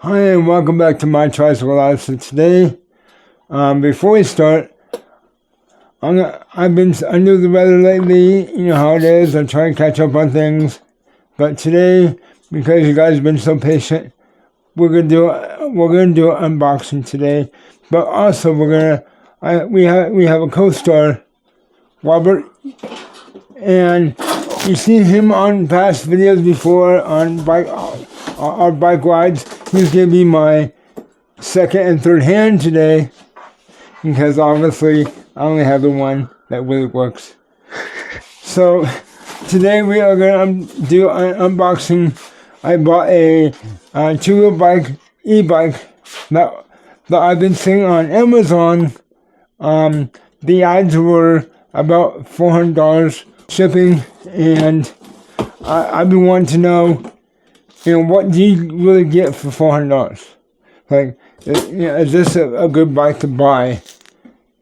Hi and welcome back to my tricycle life. So today, before we start, I've been under the weather lately. You know how it is. I'm trying to catch up on things, but today, because you guys have been so patient, we're gonna do an unboxing today. But also, we have a co-star, Robert, and you've seen him on past videos before on our bike rides. He's gonna be my second and third hand today, because obviously I only have the one that really works. So today we are gonna do an unboxing. I bought a two-wheel bike, e-bike that I've been seeing on Amazon. The ads were about $400 shipping, and I've been wanting to know, what do you really get for $400? Like, is this a good bike to buy?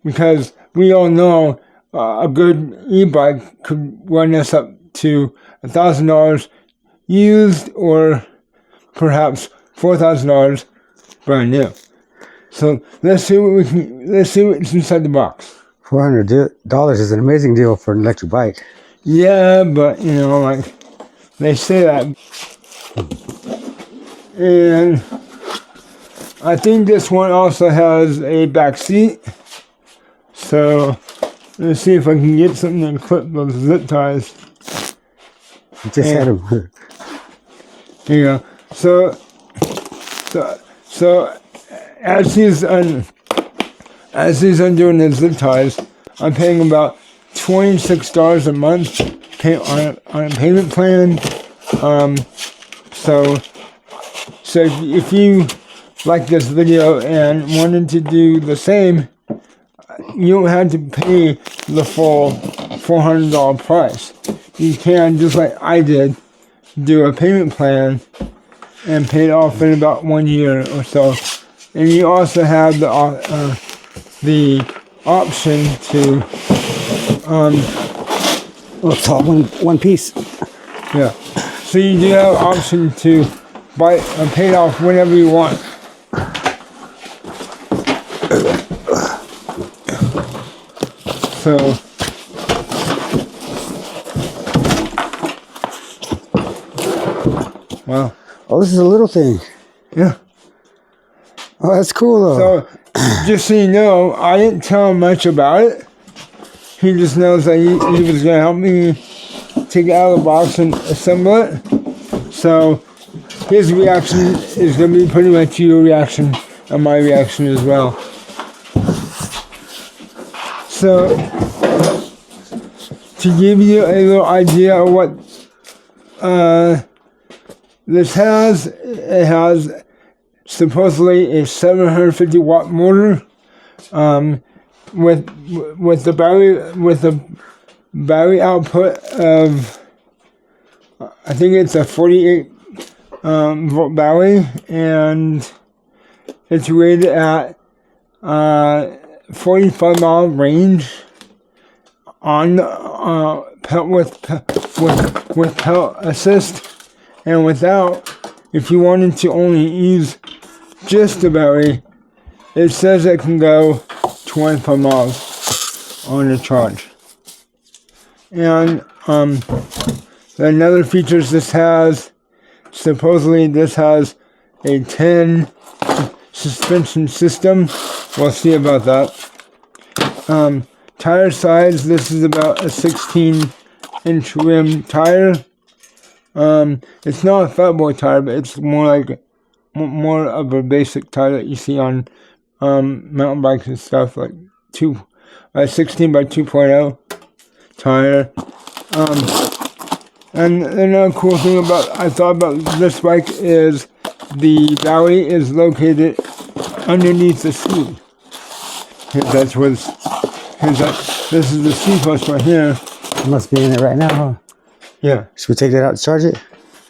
Because we all know a good e-bike could run us up to $1,000 used, or perhaps $4,000 brand new. So let's see what's inside the box. $400 is an amazing deal for an electric bike. Yeah, but like they say that. And I think this one also has a back seat. So let's see if I can get something to clip those zip ties. You just had them. Yeah. So as he's undoing the zip ties, I'm paying about $26 a month on a payment plan. So if you like this video and wanted to do the same, you don't have to pay the full $400 price. You can, just like I did, do a payment plan and pay it off in about 1 year or so. And you also have the option to it's all one piece. Yeah. So you do have an option to buy and pay it off whenever you want. So wow. Oh, this is a little thing. Yeah. Oh, that's cool though. So just so you know, I didn't tell him much about it. He just knows that he was gonna help me take it out of the box and assemble it. So his reaction is going to be pretty much your reaction and my reaction as well. So to give you a little idea of what this has, it has supposedly a 750 watt motor with the battery output of, I think it's a 48 volt battery, and it's rated at 45 mile range on with pedal assist, and without. If you wanted to only use just the battery, it says it can go 25 miles on the charge. And another features this has, supposedly this has a 10 suspension system. We'll see about that. Tire size, this is about a 16-inch rim tire. It's not a fat boy tire, but it's more of a basic tire that you see on mountain bikes and stuff, like 16 by 2.0 tire. And another cool thing I thought about this bike is the battery is located underneath the seat. This is the seat post right here. It must be in it right now, huh? Yeah. Should we take that out and charge it?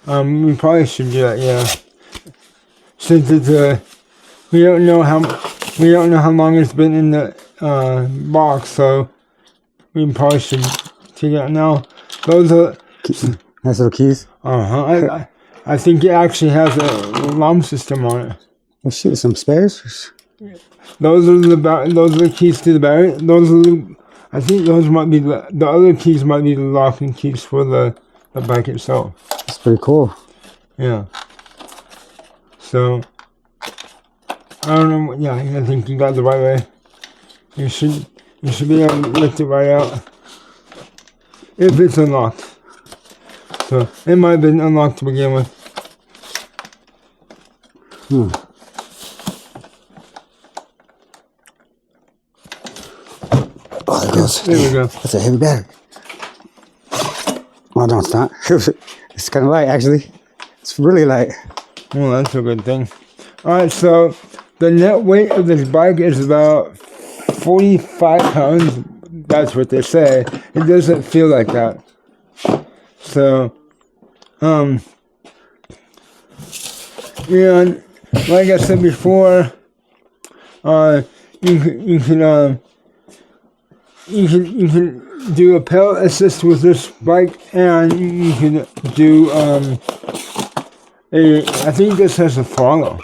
We probably should do that, yeah. Since it's we don't know how long it's been in the box, so we probably should take it out now. Those are Nice little keys. I I think it actually has a alarm system on it. Well, shoot, some spares. Those are the keys to the battery. I think those might be the other keys might be the locking keys for the bike itself. That's pretty cool. Yeah. So I don't know. Yeah, I think you got the right way. You should be able to lift it right out if it's unlocked. So it might have been unlocked to begin with. Oh, there it goes. There we go. That's a heavy battery. Well, no, it's not. It's kind of light, actually. It's really light. Well, that's a good thing. Alright, so the net weight of this bike is about 45 pounds. That's what they say. It doesn't feel like that. So, and like I said before, you can do a pedal assist with this bike, and you can do I think this has a throttle.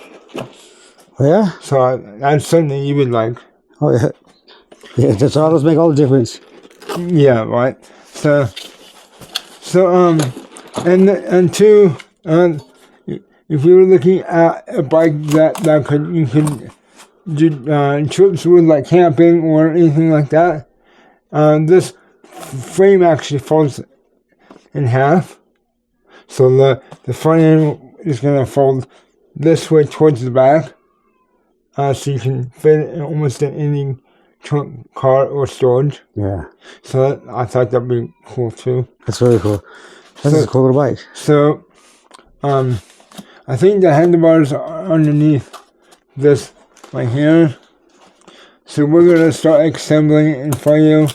Oh, yeah? So that's something you would like. Oh, yeah. Yeah, the throttles make all the difference. Yeah, right. So and two, if you were looking at a bike that you could do trips with, like camping or anything like that, this frame actually folds in half. So the front end is gonna fold this way towards the back, so you can fit it almost in any trunk, car, or storage. Yeah. So I thought that'd be cool too. That's really cool. That's a cool little bike. So, I think the handlebars are underneath this right here. So we're gonna start assembling it in front of you.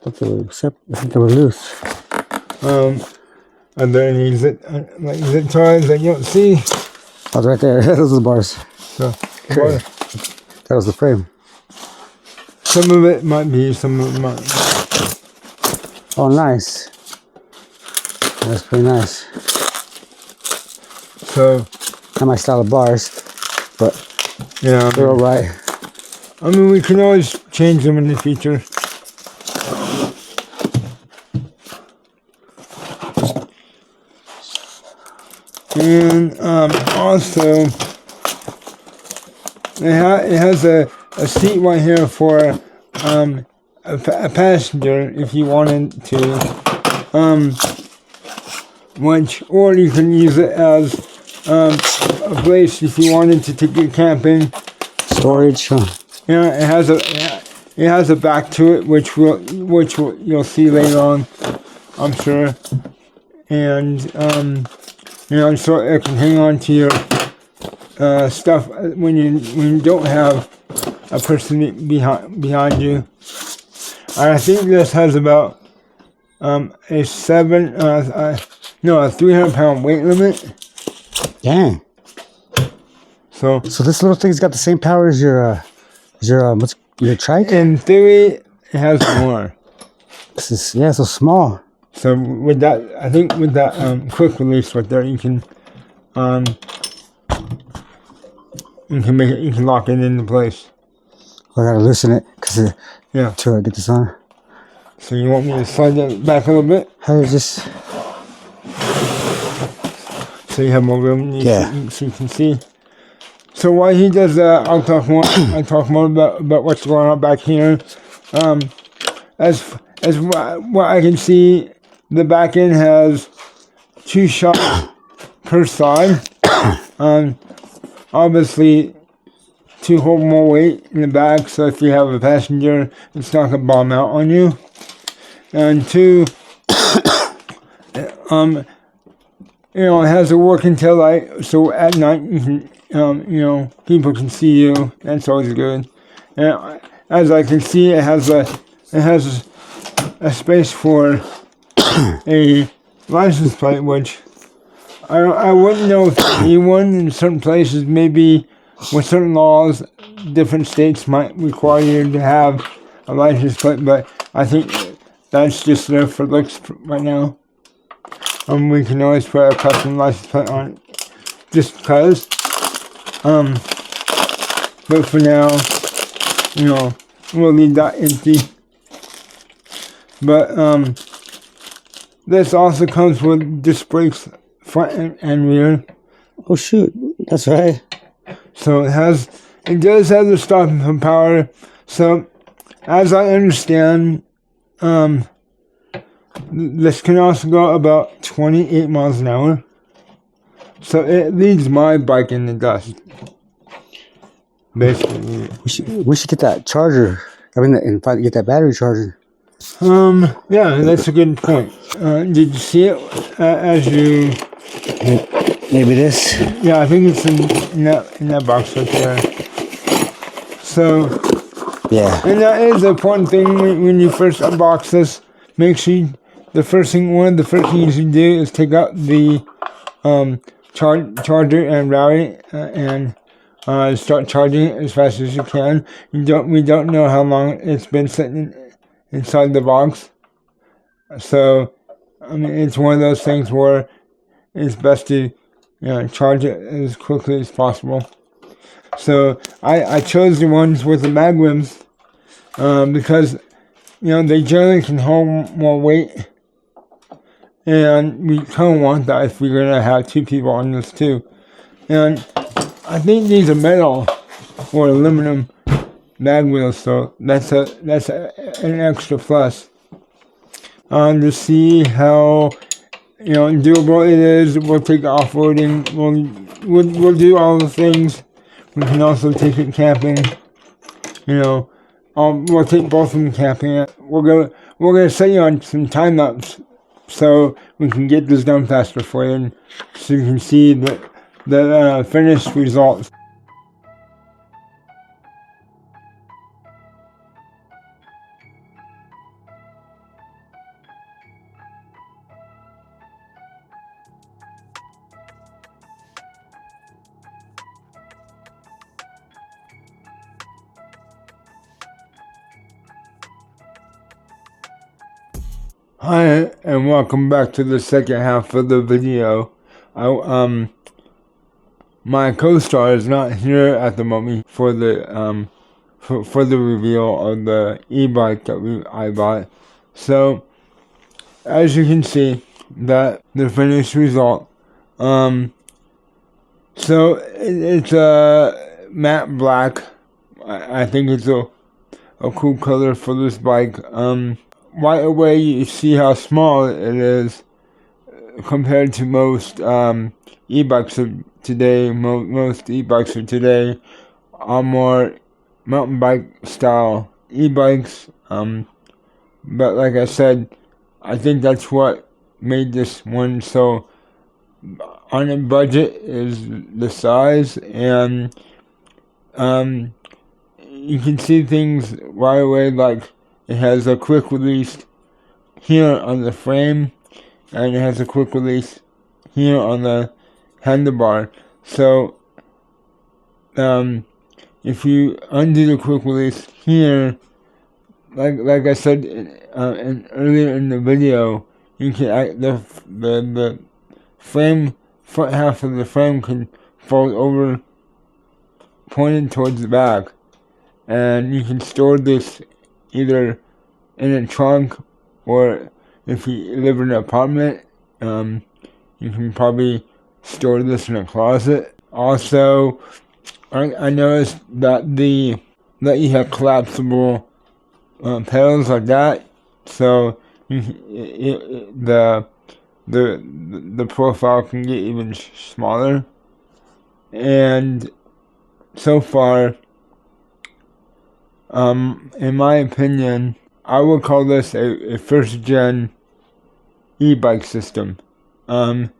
I think they were loose. Are there any zip ties that you don't see? Oh, right there. Those are the bars. So, Okay. That was the frame. some of it might be, some of it might. Oh, nice. That's pretty nice. So, Not my style of bars, but yeah. they're alright. I mean, we can always change them in the future. And also, it has a seat right here for a passenger if you wanted to, or you can use it as a place if you wanted to take it camping. Storage. Huh? Yeah, it has a back to it, which you'll see later on, I'm sure, and so it can hang on to your stuff when you don't have a person behind you. And I think this has about a 300-pound weight limit. Dang. So this little thing's got the same power as your trike? in theory, it has more. This is, yeah, so small. So with that, I think with that quick release right there, you can lock it into place. I gotta loosen it because Yeah. to get this on. So you want me to slide that back a little bit, How is this? so you have more room, Yeah. so you can see. So while he does that, I'll talk more. I talk more about what's going on back here. As what I can see, the back end has 2 shots per side. Obviously, to hold more weight in the back, so if you have a passenger, it's not gonna bomb out on you. And 2, it has a working tail light, so at night you can, people can see you. That's always good. And as I can see, it has a space for a license plate, which I wouldn't know if anyone in certain places, maybe with certain laws, different states might require you to have a license plate, but I think that's just there for looks right now. we can always put a custom license plate on it, just because. But for now, we'll leave that empty. But this also comes with disc brakes front and rear. Oh shoot, that's right. So it does have the stopping for power. So as I understand, this can also go about 28 miles an hour. So it leaves my bike in the dust. Basically. We should get that charger. And finally get that battery charger. Yeah, that's a good point. Did you see it as you? Maybe this. Yeah, I think it's in that box right there. So. Yeah. And that is the important thing when you first unbox this. Make sure one of the first things you do is take out the charger and route it and start charging it as fast as you can. We don't know how long it's been sitting inside the box, so it's one of those things where it's best to charge it as quickly as possible. So I chose the ones with the mag rims because they generally can hold more weight, and we kind of want that if we're gonna have two people on this too. And I think these are metal or aluminum mag wheels, so that's an extra plus. To see how doable it is, we'll take off-roading. We'll do all the things. We can also take it camping. We'll take both of them camping. We're gonna set you on some time lapse so we can get this done faster for you, and so you can see the finished results. Hi, and welcome back to the second half of the video. My co-star is not here at the moment for the for the reveal of the e-bike that I bought. So, as you can see, that the finished result. So it's a matte black. I think it's a cool color for this bike. Right away you see how small it is compared to most e-bikes of today. Most e-bikes of today are more mountain bike style e-bikes. But like I said, I think that's what made this one so on a budget is the size, and you can see things right away, like it has a quick release here on the frame, and it has a quick release here on the handlebar. So, if you undo the quick release here, like I said earlier in the video, you can the front half of the frame can fold over, pointed towards the back, and you can store this either in a trunk, or if you live in an apartment, you can probably store this in a closet. Also, I noticed that you have collapsible pedals like that, so the profile can get even smaller. And so far, in my opinion, I would call this a first gen e-bike system. And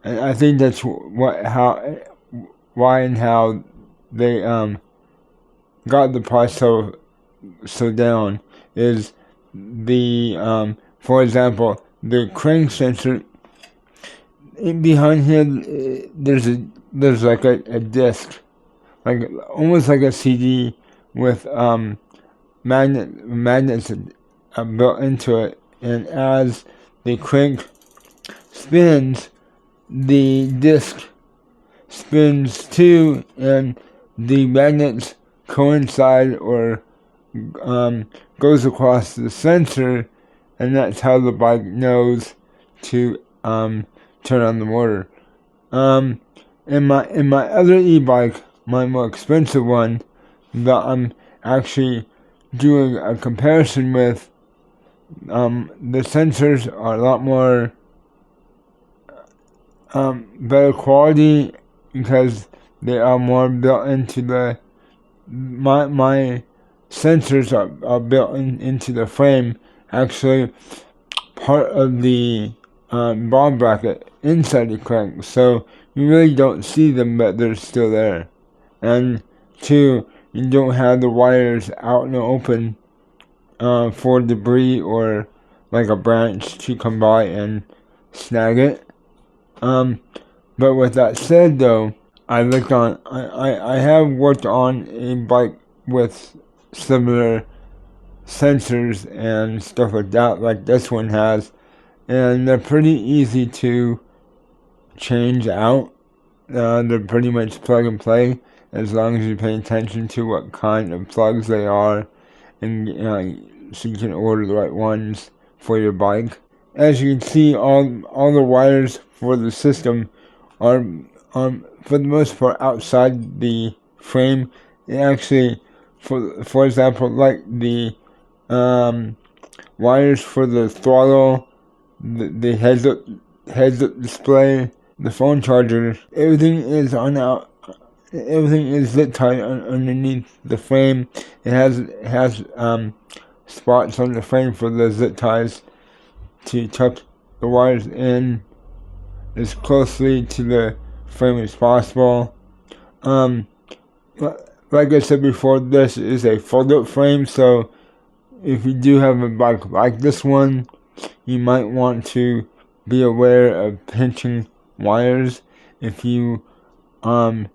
I think that's why and how they got the price so down, is the for example, the crank sensor behind here. There's like a disc, like almost like a CD with magnets built into it, and as the crank spins, the disc spins too, and the magnets coincide or goes across the sensor, and that's how the bike knows to turn on the motor. In my other e-bike, my more expensive one, that I'm actually doing a comparison with, the sensors are a lot more better quality because they are more built into the my sensors are built into the frame, actually part of the ball bracket inside the crank, so you really don't see them, but they're still there. And two, you don't have the wires out in the open for debris or like a branch to come by and snag it. But with that said though, I have worked on a bike with similar sensors and stuff like that, like this one has, and they're pretty easy to change out. They're pretty much plug and play as long as you pay attention to what kind of plugs they are, and so you can order the right ones for your bike. As you can see, all the wires for the system are for the most part outside the frame. It actually, for example, like the wires for the throttle, the heads-up display, the phone charger, everything is zip tied underneath the frame. It has spots on the frame for the zip ties to tuck the wires in as closely to the frame as possible. Like I said before, this is a fold-up frame, so if you do have a bike like this one, you might want to be aware of pinching wires if you find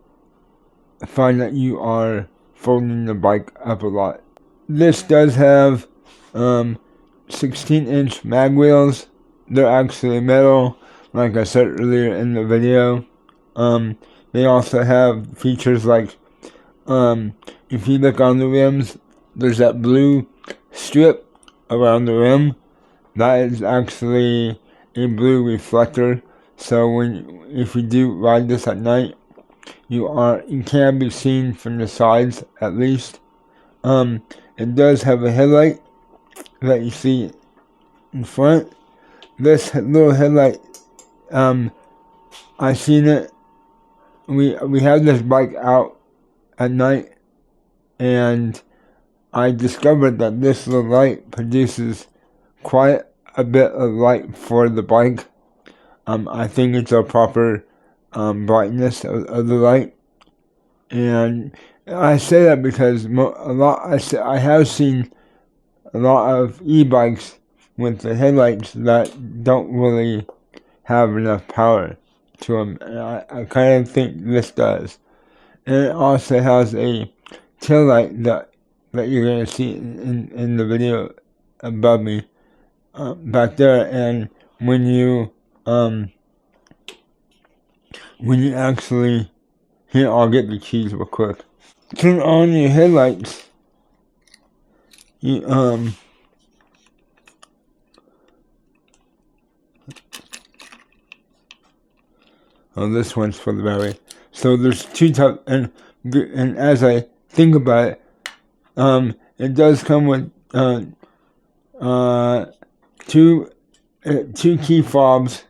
that you are folding the bike up a lot. This does have 16-inch mag wheels. They're actually metal, like I said earlier in the video. They also have features like, if you look on the rims, there's that blue strip around the rim. That is actually a blue reflector. So if you do ride this at night, you can be seen from the sides at least. It does have a headlight that you see in front. This little headlight, I seen it. We have this bike out at night, and I discovered that this little light produces quite a bit of light for the bike. I think it's a proper brightness of the light, and I say that because I have seen a lot of e-bikes with the headlights that don't really have enough power to them, and I kind of think this does. And it also has a tail light that you're going to see in the video above me, back there. And when you actually, here, I'll get the keys real quick. Turn on your headlights. You oh, this one's for the battery. So there's two types, and as I think about it, it does come with two key fobs,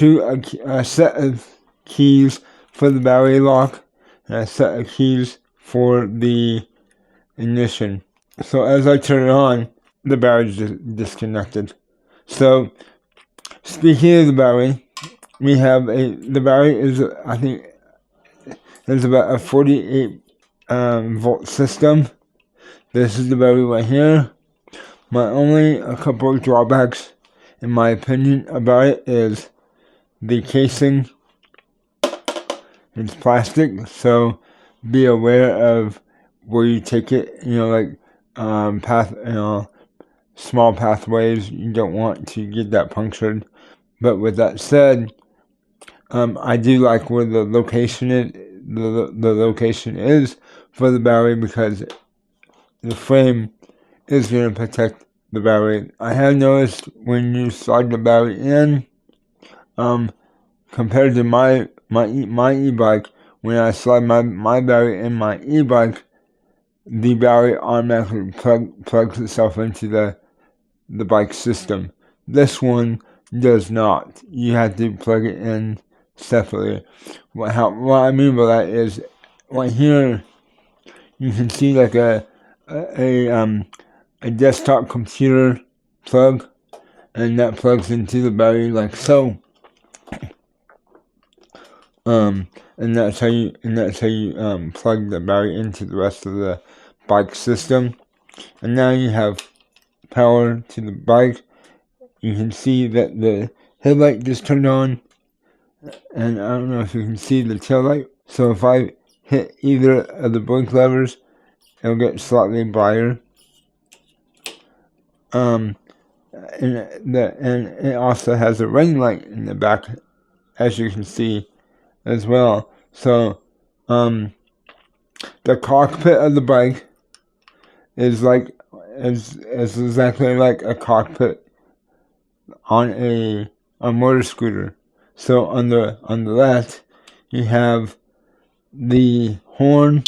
a set of keys for the battery lock, and a set of keys for the ignition. So as I turn it on, the battery's disconnected. So speaking of the battery, we have the battery is, I think, there's about a 48 volt system. This is the battery right here. A couple of drawbacks, in my opinion, about it is the casing. It's plastic, so be aware of where you take it. Like small pathways. You don't want to get that punctured. But with that said, I do like where the location is for the battery, because the frame is going to protect the battery. I have noticed when you slide the battery in, compared to my e-bike, when I slide my battery in my e-bike, the battery automatically plugs itself into the bike system. This one does not. You have to plug it in separately. What I mean by that is, right here, you can see like a desktop computer plug, and that plugs into the battery like so. And that's how you plug the battery into the rest of the bike system. And now you have power to the bike. You can see that the headlight just turned on, and I don't know if you can see the tail light. So if I hit either of the brake levers, it'll get slightly brighter. And it also has a running light in the back, as you can see as well. So the cockpit of the bike is exactly like a cockpit on a motor scooter. So on the left, you have the horn.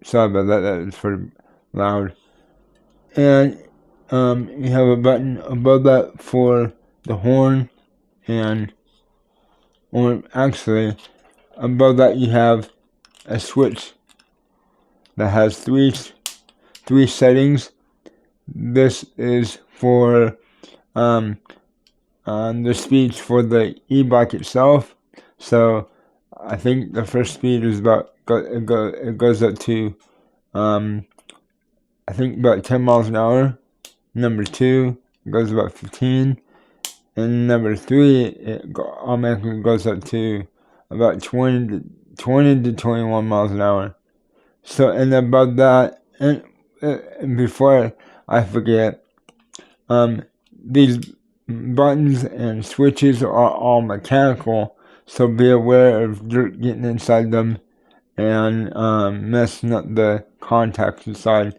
Sorry about that. That is pretty loud. And you have a button above that for the horn, or actually above that you have a switch that has three settings. This is for the speeds for the e-bike itself. So I think the first speed is it goes up to I think about 10 miles an hour. Number 2 goes about 15, and number 3 it automatically goes up to about 20 to 21 miles an hour. So, and above that, and before I forget, these buttons and switches are all mechanical, so be aware of dirt getting inside them and messing up the contacts inside.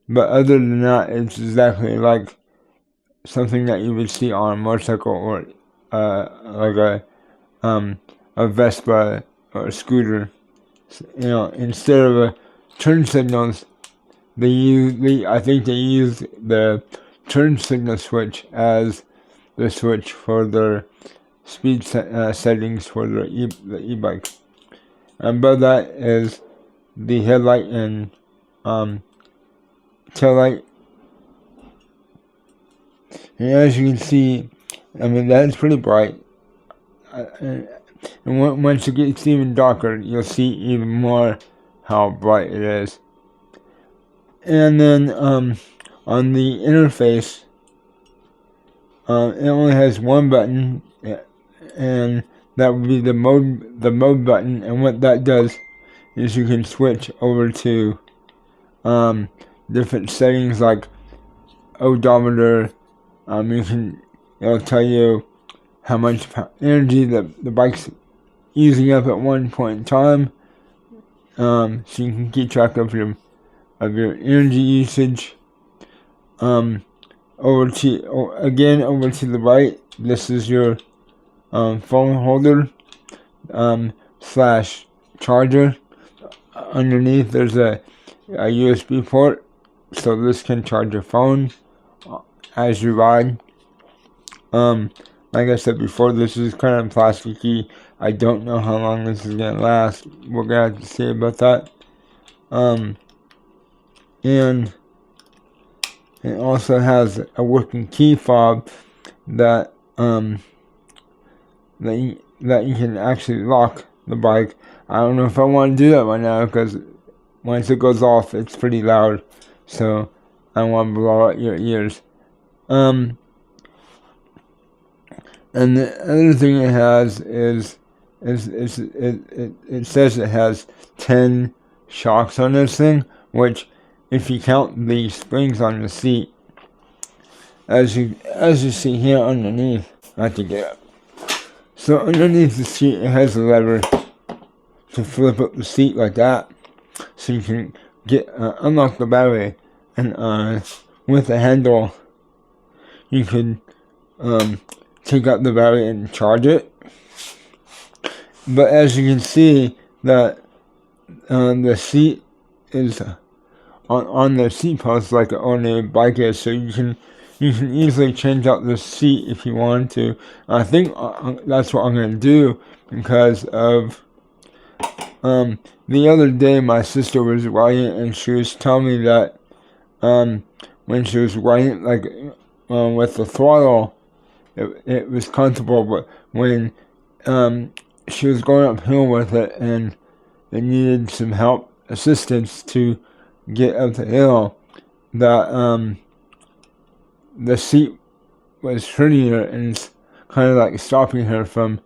But other than that, it's exactly like something that you would see on a motorcycle, or like a Vespa or a scooter. You know, instead of a turn signals, I think they use the turn signal switch as the switch for their speed settings for the e-bike. And above that is the headlight and tail light. And as you can see, I mean, that's pretty bright. And once it gets even darker, you'll see even more how bright it is. And then on the interface, it only has one button, and that would be the mode button. And what that does is you can switch over to different settings like odometer. It'll tell you how much energy the bike's using up at one point in time, so you can keep track of your energy usage. Over to the right, this is your phone holder / charger. Underneath there's a USB port, so this can charge your phone as you ride. Like I said before, this is kind of plasticky. I don't know how long this is gonna last. We're gonna have to see about that. And it also has a working key fob that you can actually lock the bike. I don't know if I want to do that right now, because once it goes off, it's pretty loud. So I don't want to blow out your ears. And the other thing it has is it says it has 10 shocks on this thing, which, if you count the springs on the seat, as you see here underneath, I have to get up. So underneath the seat, it has a lever to flip up the seat like that, so you can unlock the battery, and with the handle, you can take out the battery and charge it. But as you can see, that the seat is on the seat post like an ordinary bike is, so you can easily change out the seat if you want to. I think that's what I'm gonna do, because of the other day my sister was riding and she was telling me that when she was riding with the throttle, it was comfortable, but when she was going uphill with it and it needed some assistance to get up the hill, that the seat was hurting her and it's kind of like stopping her from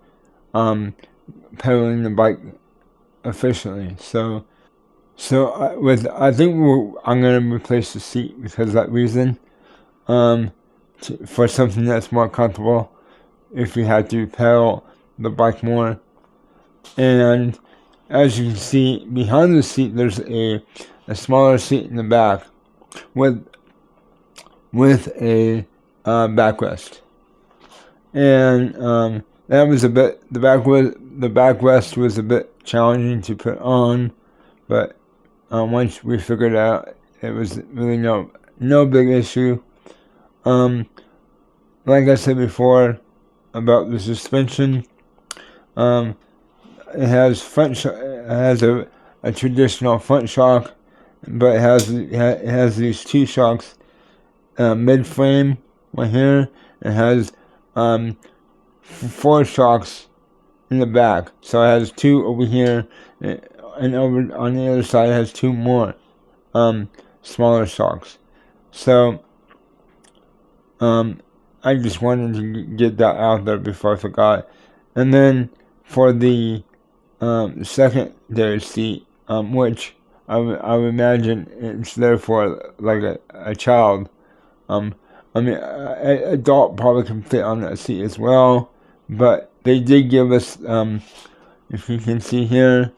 pedaling the bike efficiently. So I think I'm gonna replace the seat because of that reason, for something that's more comfortable if you had to pedal the bike more. And as you can see, behind the seat there's a smaller seat in the back with a backrest, and that was the backrest was a bit challenging to put on, but once we figured it out, it was really no big issue. Like I said before about the suspension, it has a traditional front shock, but it has these two shocks mid frame right here. It has 4 shocks in the back, so it has 2 over here, and over on the other side it has 2 more smaller shocks. So I just wanted to get that out there before I forgot. And then for the secondary seat, which I would imagine it's there for like a child. I mean, an adult probably can fit on that seat as well, but they did give us, if you can see here,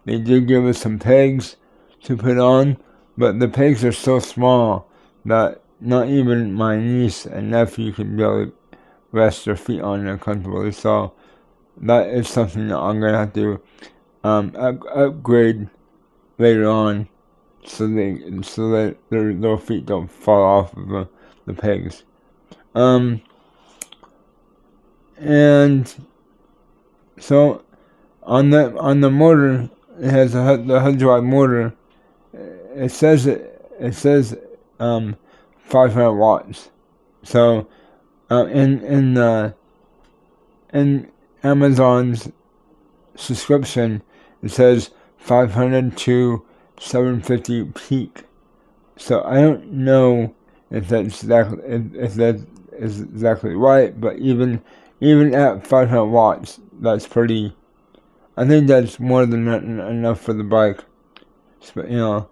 they did give us some pegs to put on, but the pegs are so small that not even my niece and nephew can really rest their feet on there comfortably. So that is something that I'm gonna have to upgrade later on, so that their feet don't fall off of the pegs. And so on the motor, it has the HUD drive motor. It says 500 watts. So in Amazon's subscription, it says 500 to 750 peak. So I don't know if that is exactly right, but even at 500 watts, that's pretty. I think that's more than enough for the bike. So,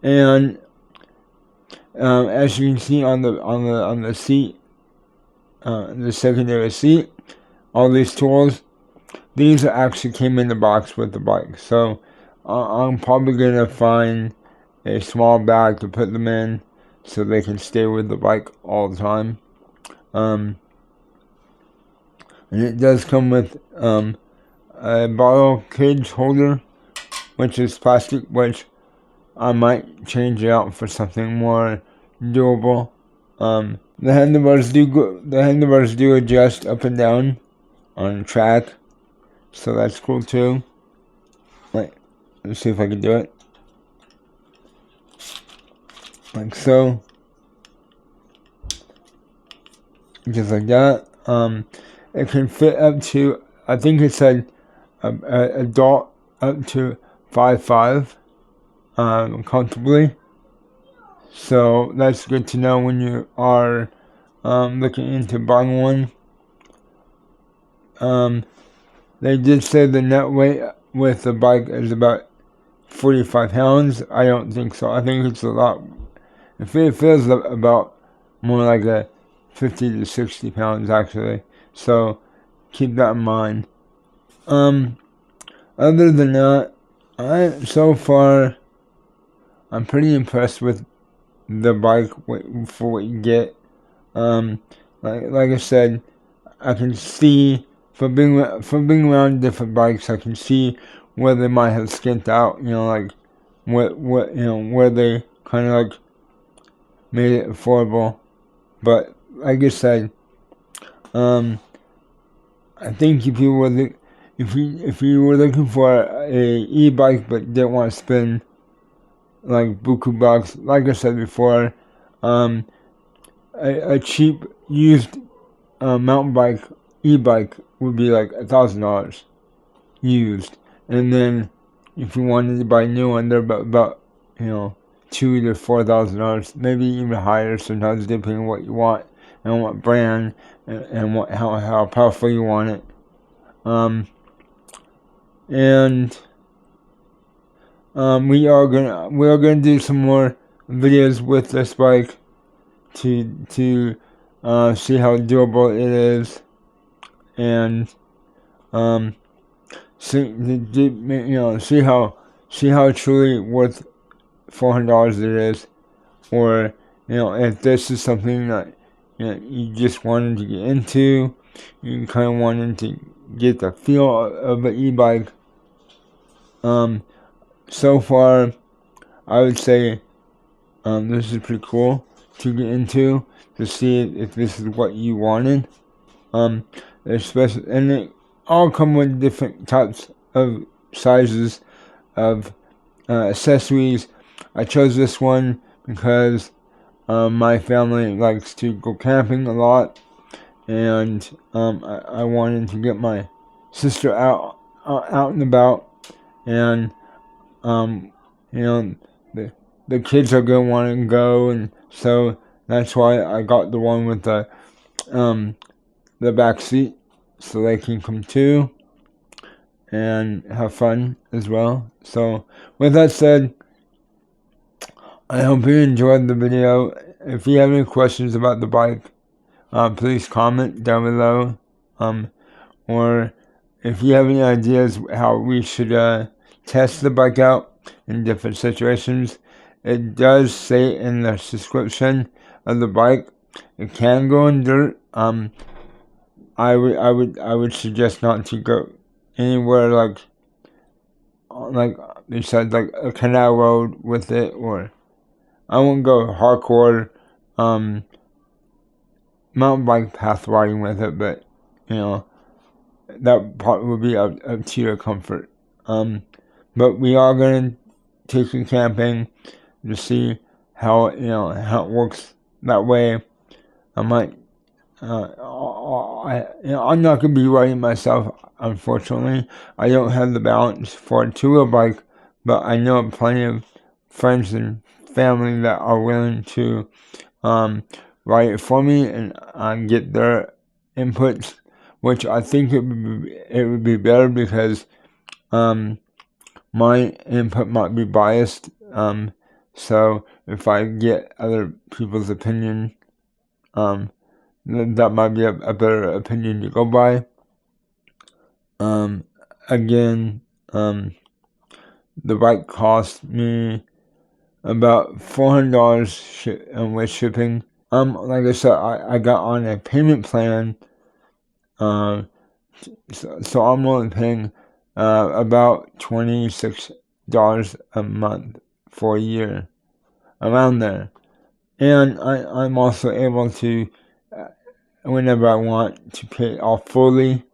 and as you can see on the seat, the secondary seat, all these tools, these actually came in the box with the bike. So I'm probably gonna find a small bag to put them in, so they can stay with the bike all the time. And it does come with a bottle cage holder, which is plastic, which I might change it out for something more durable. The handlebars do adjust up and down on track, so that's cool too. Wait, let's see if I can do it. Like so. Just like that. It can fit up to, I think it said adult up to 5'5", comfortably. So that's good to know when you are looking into buying one. They did say the net weight with the bike is about 45 pounds. I don't think so. I think it's a lot. It feels about more like a 50 to 60 pounds actually. So keep that in mind. Other than that, so far I'm pretty impressed with the bike for what you get. Like I said, I can see from being around different bikes, I can see where they might have skimped out. Like where they kind of like made it affordable. But like I said, I think if you were looking for a e-bike but didn't want to spend like buku bucks, like I said before, a cheap used mountain bike, e-bike would be like $1,000 used, and then if you wanted to buy a new one, they're about $2,000 to $4,000, maybe even higher sometimes, depending on what you want and what brand and how powerful you want it. We are gonna do some more videos with this bike to see how durable it is, and see how truly worth $400 it is, or if this is something that you just wanted to get into, you kind of wanted to get the feel of an e-bike. So far, I would say this is pretty cool to get into, to see if this is what you wanted. Especially, and it all come with different types of sizes of accessories. I chose this one because my family likes to go camping a lot, and I wanted to get my sister out and about, and the kids are gonna want to go, and so that's why I got the one with the back seat, so they can come too and have fun as well. So with that said, I hope you enjoyed the video. If you have any questions about the bike, please comment down below, or if you have any ideas how we should test the bike out in different situations. It does say in the description of the bike it can go in dirt. I would suggest not to go anywhere like besides like a canal road with it, or I won't go hardcore mountain bike path riding with it, but that part would be up to your comfort. But we are gonna take you camping to see how how it works that way. I might I'm not gonna be riding myself, unfortunately. I don't have the balance for a two-wheel bike, but I know plenty of friends and family that are willing to write it for me and get their inputs, which I think it would be better, because my input might be biased. So if I get other people's opinion, that might be a better opinion to go by. Again, the bike cost me about $400 with shipping. Like I said, I got on a payment plan, so I'm only paying about $26 a month for a year, around there. And I'm also able to, whenever I want, to pay it off fully,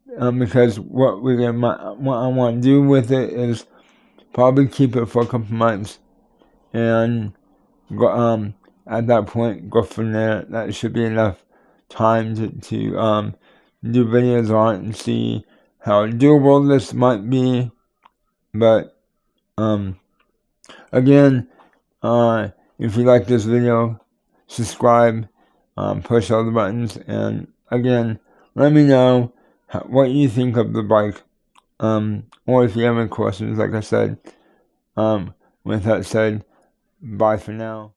because what I want to do with it is probably keep it for a couple months, and go, at that point, go from there. That should be enough time to do videos on it and see how doable this might be. But again, if you like this video, subscribe, push all the buttons, and again, let me know what you think of the bike, or if you have any questions. Like I said, with that said, bye for now.